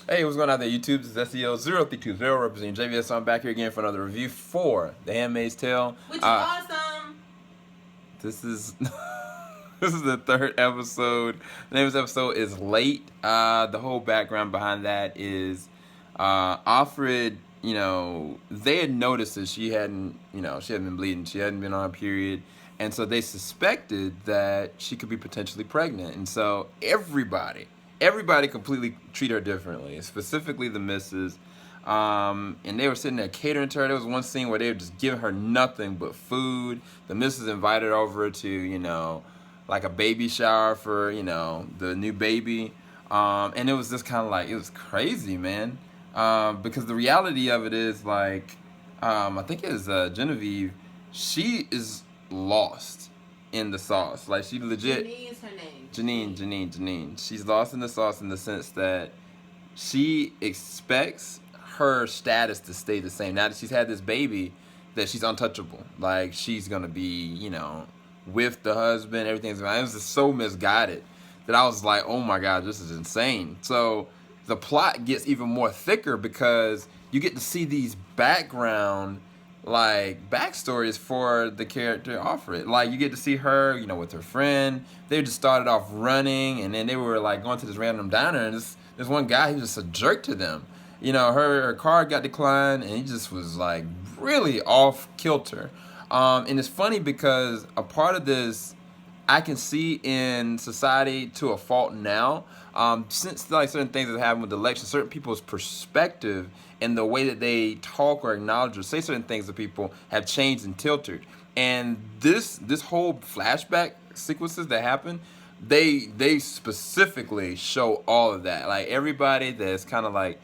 Hey, what's going on there, YouTube? This is SEO0320 representing JVS. So I'm back here again for another review for The Handmaid's Tale. Which is awesome. This is this is the third episode. The name of this episode is Late. The whole background behind that is Offred, they had noticed that she hadn't been bleeding. She hadn't been on a period. And so they suspected that she could be potentially pregnant. And so everybody completely treat her differently, specifically the missus. And they were sitting there catering to her. There was one scene where they were just giving her nothing but food. The missus invited her over to, like a baby shower for, the new baby. And it was just kind of like, it was crazy, man. Because the reality of it is, like, I think it was Genevieve, she is lost in the sauce. Like, she legit... Janine is her name. Janine. She's lost in the sauce in the sense that she expects her status to stay the same. Now that she's had this baby, that she's untouchable. Like, she's gonna be, with the husband, everything's... It was just so misguided that I was like, oh my God, this is insane. So the plot gets even more thicker because you get to see these background, like, backstories for the character Offred. Like, you get to see her, with her friend. They just started off running, and then they were, like, going to this random diner, and this one guy, he was just a jerk to them. Her card got declined, and he just was, like, really off kilter. And it's funny because a part of this I can see in society to a fault now. Since like certain things that happen with the election, certain people's perspective and the way that they talk or acknowledge or say certain things to people have changed and tilted. And this whole flashback sequences that happen, they specifically show all of that. Like, everybody that's kind of like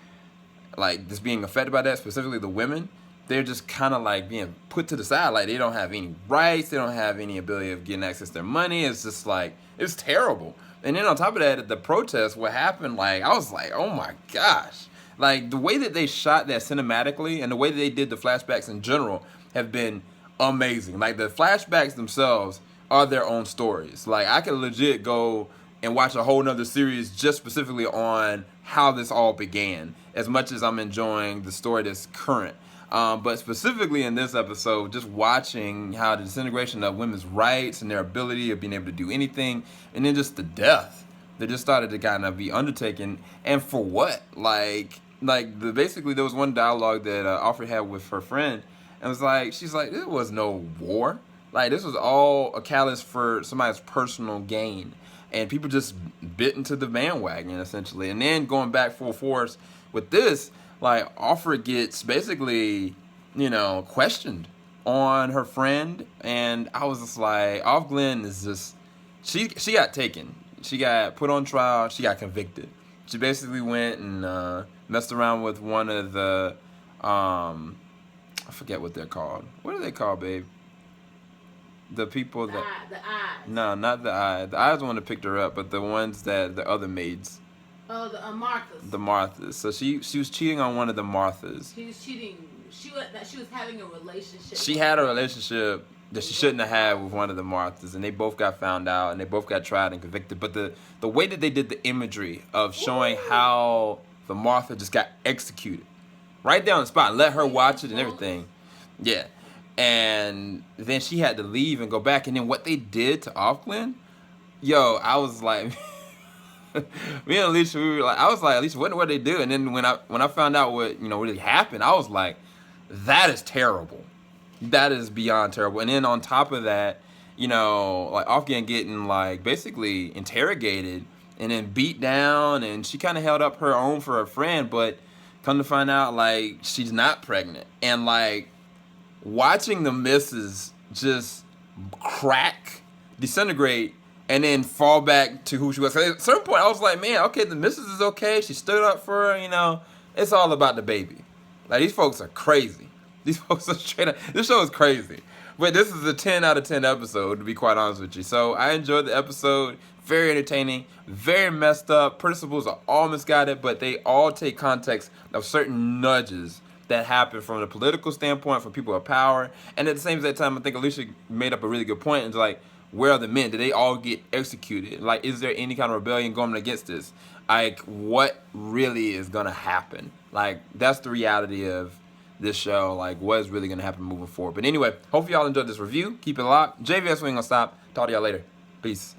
just being affected by that, specifically the women, they're just kind of like being put to the side. Like, they don't have any rights. They don't have any ability of getting access to their money. It's just like, it's terrible. And then on top of that, at the protest, what happened, like, I was like, oh my gosh. Like, the way that they shot that cinematically and the way that they did the flashbacks in general have been amazing. Like, the flashbacks themselves are their own stories. Like, I could legit go and watch a whole nother series just specifically on how this all began, as much as I'm enjoying the story that's current. But specifically in this episode, just watching how the disintegration of women's rights and their ability of being able to do anything, and then just the death that just started to kind of be undertaken, and for what? Basically there was one dialogue that Offred had with her friend, and it was like, she's like, there was no war. Like, this was all a catalyst for somebody's personal gain, and people just bit into the bandwagon essentially. And then going back full force with this, like, Offred gets basically, questioned on her friend, and I was just like, Ofglen is just, she got taken. She got put on trial. She got convicted. She basically went and messed around with one of the, I forget what they're called. What are they called, babe? The people The that... eyes. No, not the eye. The eye's the one that picked her up, but the ones that, the other maids. Oh, the Marthas. The Marthas. So she was cheating on one of the Marthas. She was cheating. She was having a relationship. She had a relationship that she shouldn't have had with one of the Marthas, and they both got found out, and they both got tried and convicted. But the way that they did the imagery of showing how the Martha just got executed right there on the spot, let her watch it and everything. Yeah. And then she had to leave and go back, and then what they did to Ofglen, yo, I was like... Me and Alicia, we were like, I was like, Alicia, what they do? And then when I found out what really happened, I was like, that is terrible. That is beyond terrible. And then on top of that, like, Ofglen getting, like, basically interrogated and then beat down, and she kind of held up her own for her friend, but come to find out, like, she's not pregnant. And, like, watching the missus just crack, disintegrate, and then fall back to who she was. At a certain point, I was like, man, okay, the missus is okay. She stood up for her, It's all about the baby. Like, these folks are crazy. These folks are straight up. This show is crazy. But this is a 10 out of 10 episode, to be quite honest with you. So I enjoyed the episode. Very entertaining. Very messed up. Principles are all misguided, but they all take context of certain nudges that happen from the political standpoint for people of power. And at the same time, I think Alicia made up a really good point. It's like, where are the men? Did they all get executed? Like, is there any kind of rebellion going against this? Like, what really is gonna happen? Like, that's the reality of this show. Like, what is really gonna happen moving forward? But anyway, hopefully y'all enjoyed this review. Keep it locked. JVS, we ain't gonna stop. Talk to y'all later. Peace.